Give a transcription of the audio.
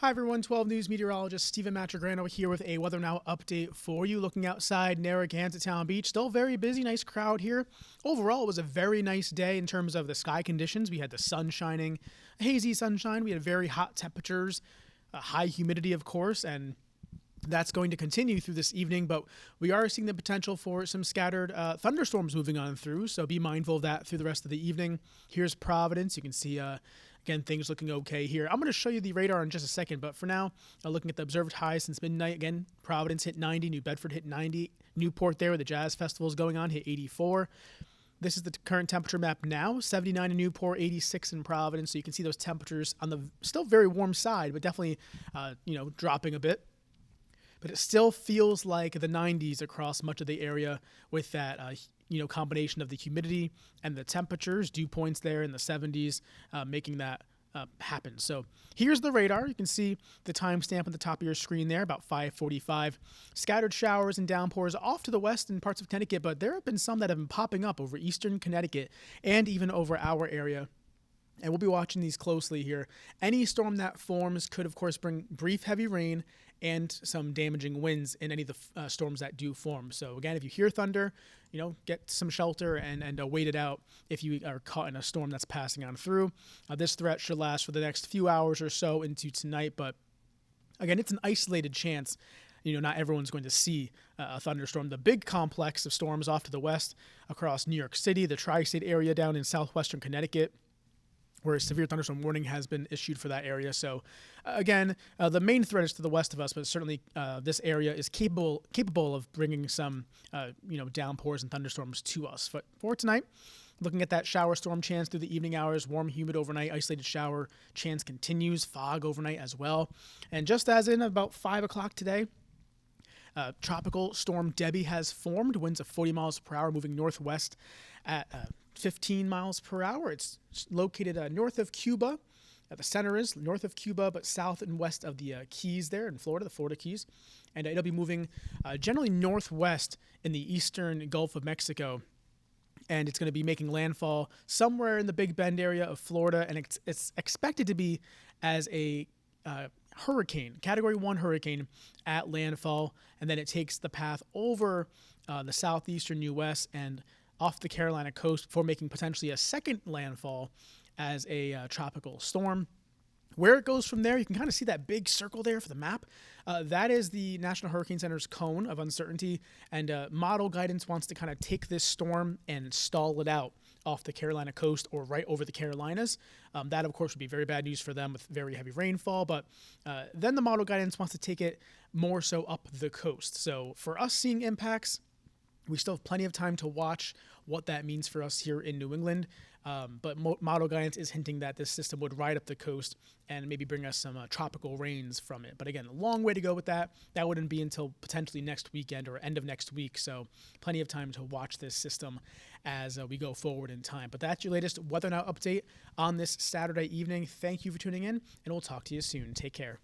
Hi everyone, 12 News meteorologist Stephen Matrograno here with a Weather Now update for you. Looking outside Narragansett Town Beach, still very busy, nice crowd here. Overall, it was a very nice day in terms of the sky conditions. We had the sun shining, hazy sunshine. We had very hot temperatures, high humidity, of course, and that's going to continue through this evening, but we are seeing the potential for some scattered thunderstorms moving on through, so be mindful of that through the rest of the evening. Here's Providence. You can see, again, things looking okay here. I'm going to show you the radar in just a second, but for now, looking at the observed highs since midnight, again, Providence hit 90, New Bedford hit 90, Newport there where the Jazz Festival is going on hit 84. This is the current temperature map now, 79 in Newport, 86 in Providence, so you can see those temperatures on the still very warm side, but definitely, dropping a bit. But it still feels like the 90s across much of the area with that, combination of the humidity and the temperatures, dew points there in the 70s, making that happen. So here's the radar. You can see the timestamp on the top of your screen there, about 5:45. Scattered showers and downpours off to the west in parts of Connecticut, but there have been some that have been popping up over eastern Connecticut and even over our area. And we'll be watching these closely here. Any storm that forms could, of course, bring brief heavy rain and some damaging winds in any of the storms that do form. So, again, if you hear thunder, get some shelter and wait it out if you are caught in a storm that's passing on through. This threat should last for the next few hours or so into tonight. But, again, it's an isolated chance. Not everyone's going to see a thunderstorm. The big complex of storms off to the west across New York City, the tri-state area down in southwestern Connecticut, where a severe thunderstorm warning has been issued for that area. So, again, the main threat is to the west of us, but certainly this area is capable of bringing some, downpours and thunderstorms to us. But for tonight, looking at that shower storm chance through the evening hours, warm, humid overnight, isolated shower chance continues, fog overnight as well. And just as in about 5 o'clock today, tropical storm Debbie has formed, winds of 40 miles per hour, moving northwest at 15 miles per hour. It's located north of Cuba. The center is north of Cuba, but south and west of the Keys there in Florida, the Florida Keys. And it'll be moving generally northwest in the eastern Gulf of Mexico. And it's going to be making landfall somewhere in the Big Bend area of Florida. And it's expected to be as a hurricane, Category 1 hurricane at landfall. And then it takes the path over the southeastern U.S. and off the Carolina coast before making potentially a second landfall as a tropical storm. Where it goes from there, you can kind of see that big circle there for the map. That is the National Hurricane Center's cone of uncertainty, and model guidance wants to kind of take this storm and stall it out off the Carolina coast or right over the Carolinas. That, of course, would be very bad news for them with very heavy rainfall, but then the model guidance wants to take it more so up the coast. So for us seeing impacts, we still have plenty of time to watch what that means for us here in New England. But model guidance is hinting that this system would ride up the coast and maybe bring us some tropical rains from it. But again, a long way to go with that. That wouldn't be until potentially next weekend or end of next week. So plenty of time to watch this system as we go forward in time. But that's your latest Weather Now update on this Saturday evening. Thank you for tuning in, and we'll talk to you soon. Take care.